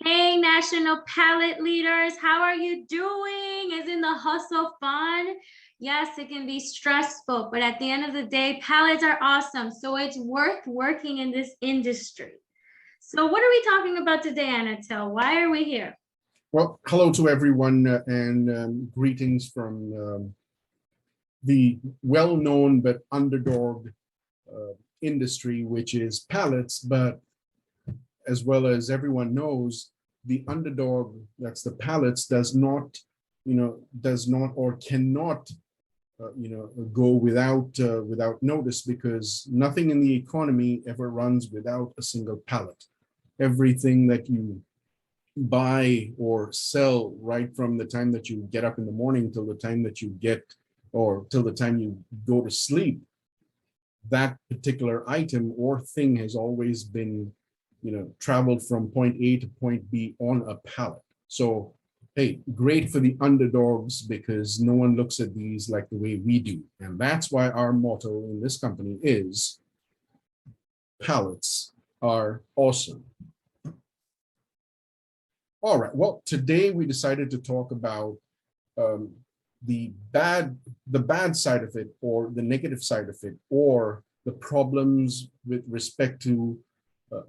Hey, National Pallet leaders, how are you doing? Isn't the hustle fun? Yes, it can be stressful, but at the end of the day, pallets are awesome. So it's worth working in this industry. So what are we talking about today, Anatel? Why are we here? Well, hello to everyone and greetings from the well-known but underdog industry, which is pallets. But as well as everyone knows, the underdog, that's the pallets, does not or cannot, go without notice, because nothing in the economy ever runs without a single pallet. Everything that you buy or sell, right from the time that you get up in the morning till the time that you get, or till the time you go to sleep, that particular item or thing has always been, traveled from point A to point B on a pallet. So, hey, great for the underdogs, because no one looks at these like the way we do. And that's why our motto in this company is pallets are awesome. All right, well, today we decided to talk about um, the bad side of it, or the negative side of it, or the problems with respect to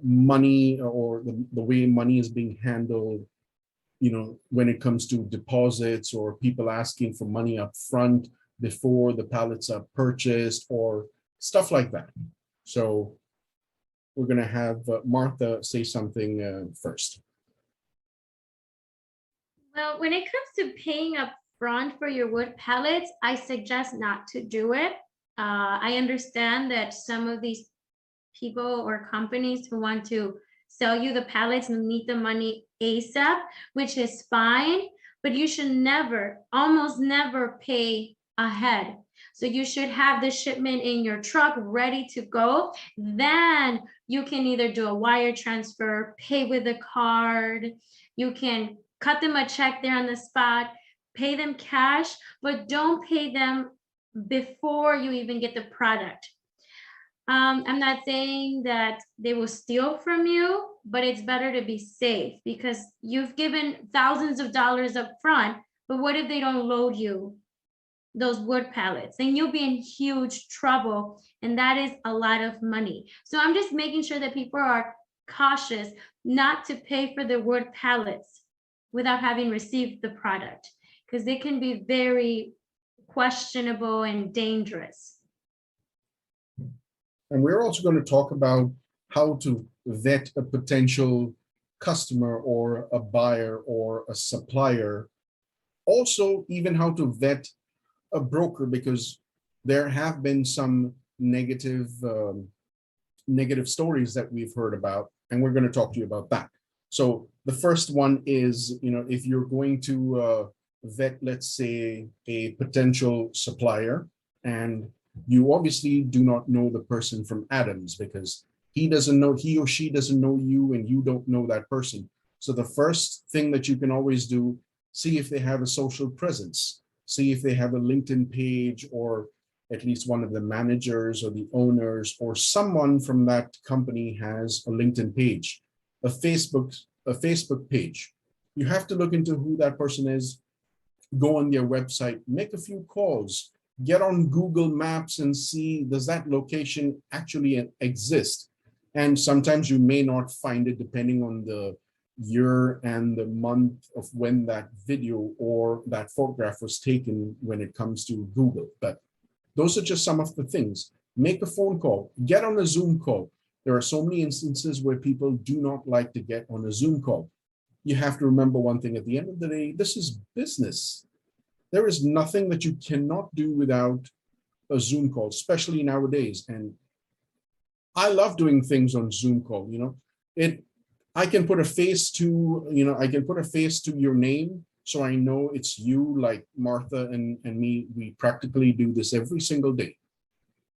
money, or the way money is being handled, when it comes to deposits, or people asking for money up front before the pallets are purchased, or stuff like that. So we're going to have Martha say something first. Well, when it comes to paying up front for your wood pallets, I suggest not to do it. I understand that some of these people or companies who want to sell you the pallets and need the money ASAP, which is fine, but you should never, almost never pay ahead. So you should have the shipment in your truck ready to go. Then you can either do a wire transfer, pay with a card, you can cut them a check there on the spot, pay them cash, but don't pay them before you even get the product. I'm not saying that they will steal from you, but it's better to be safe, because you've given thousands of dollars up front, but what if they don't load you those wood pallets? Then you'll be in huge trouble, and that is a lot of money. So I'm just making sure that people are cautious not to pay for the wood pallets without having received the product, because they can be very questionable and dangerous. And we're also going to talk about how to vet a potential customer, or a buyer, or a supplier. Also, even how to vet a broker, because there have been some negative stories that we've heard about, and we're going to talk to you about that. So the first one is, if you're going to vet, let's say, a potential supplier, and you obviously do not know the person from Adams, because he or she doesn't know you, and you don't know that person. So the first thing that you can always do, see if they have a social presence, see if they have a LinkedIn page, or at least one of the managers or the owners or someone from that company has a LinkedIn page, a Facebook page. You have to look into who that person is, go on their website, make a few calls, get on Google Maps and see, does that location actually exist? And sometimes you may not find it, depending on the year and the month of when that video or that photograph was taken when it comes to Google. But those are just some of the things. Make a phone call, get on a Zoom call. There are so many instances where people do not like to get on a Zoom call. You have to remember one thing: at the end of the day, this is business. There is nothing that you cannot do without a Zoom call, especially nowadays. And I love doing things on Zoom call. I can put a face to, your name, so I know it's you, like Martha and me. We practically do this every single day.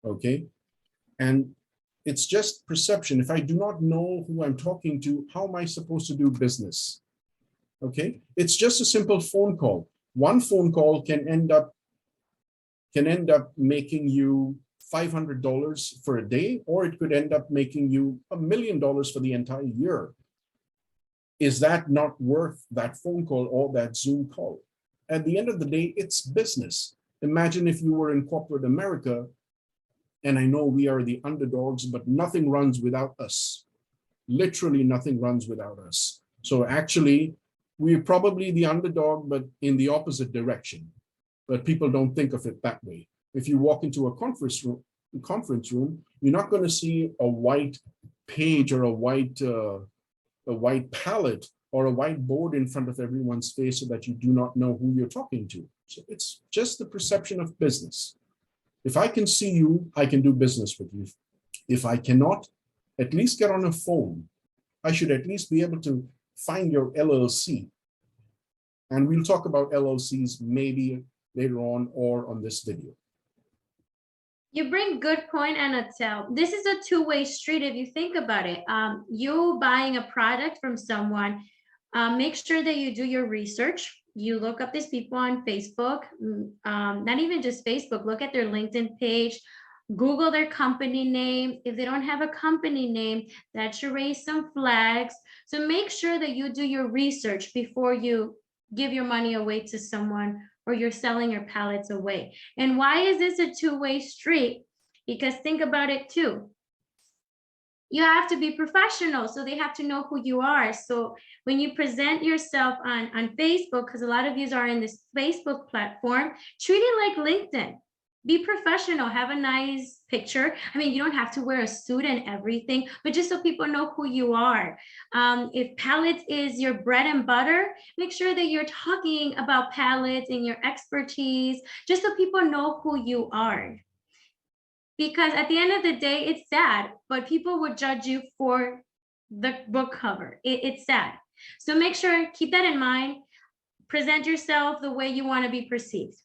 Okay. And it's just perception. If I do not know who I'm talking to, how am I supposed to do business? Okay. It's just a simple phone call. One phone call can end up making you $500 for a day, or it could end up making you $1 million for the entire year. Is that not worth that phone call or that Zoom call? At the end of the day, it's business. Imagine if you were in corporate America, and I know we are the underdogs, but nothing runs without us. Literally nothing runs without us. So actually, we're probably the underdog, but in the opposite direction. But people don't think of it that way. If you walk into a conference room, you're not going to see a white page or a white pallet or a white board in front of everyone's face so that you do not know who you're talking to. So it's just the perception of business. If I can see you, I can do business with you. If I cannot, at least get on a phone. I should at least be able to find your LLC. And we'll talk about LLCs maybe later on or on this video. You bring good point, Anatel. This is a two-way street if you think about it. You buying a product from someone, make sure that you do your research. You look up these people on Facebook, not even just Facebook, look at their LinkedIn page, Google their company name. If they don't have a company name, that should raise some flags. So make sure that you do your research before you give your money away to someone or you're selling your pallets away. And why is this a two-way street? Because think about it too. You have to be professional, so they have to know who you are. So when you present yourself on Facebook, because a lot of you are in this Facebook platform, treat it like LinkedIn. Be professional, have a nice picture. I mean, you don't have to wear a suit and everything, but just so people know who you are. If Pallets is your bread and butter, make sure that you're talking about Pallets and your expertise, just so people know who you are. Because at the end of the day, it's sad, but people would judge you for the book cover. It's sad. So make sure, keep that in mind. Present yourself the way you want to be perceived.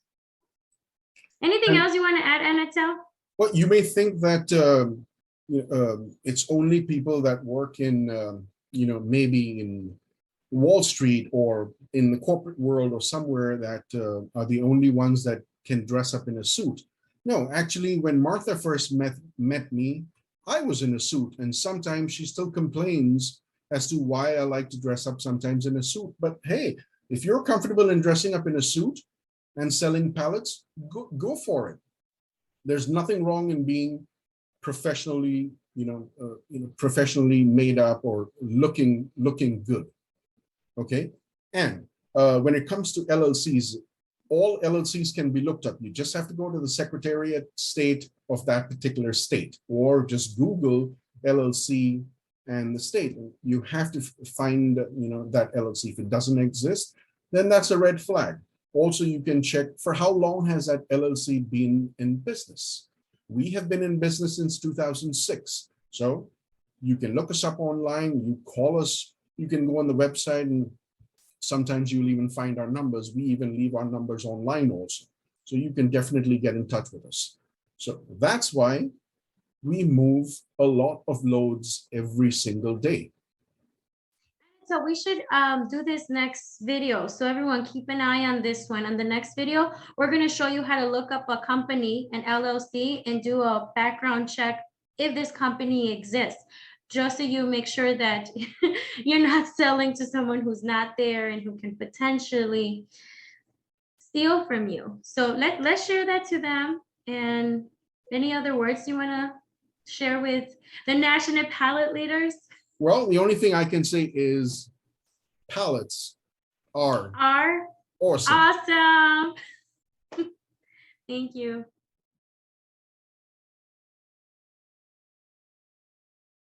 Anything else you want to add, Anatel? Well, you may think that it's only people that work in, maybe in Wall Street or in the corporate world or somewhere that are the only ones that can dress up in a suit. No, actually, when Martha first met me, I was in a suit, and sometimes she still complains as to why I like to dress up sometimes in a suit. But hey, if you're comfortable in dressing up in a suit and selling pallets, go for it. There's nothing wrong in being professionally, professionally made up or looking good. Okay, and when it comes to LLCs, all LLCs can be looked up. You just have to go to the Secretary of State of that particular state, or just Google LLC and the state. You have to find, that LLC. If it doesn't exist, then that's a red flag. Also, you can check for how long has that LLC been in business. We have been in business since 2006. So you can look us up online, you call us, you can go on the website, and sometimes you'll even find our numbers. We even leave our numbers online also. So you can definitely get in touch with us. So that's why we move a lot of loads every single day. So we should do this next video. So everyone keep an eye on this one. On the next video, we're going to show you how to look up a company, an LLC, and do a background check if this company exists, just so you make sure that you're not selling to someone who's not there and who can potentially steal from you. So let's share that to them. And any other words you want to share with the national pallet leaders? Well, the only thing I can say is pallets are Are awesome. awesome. Thank you.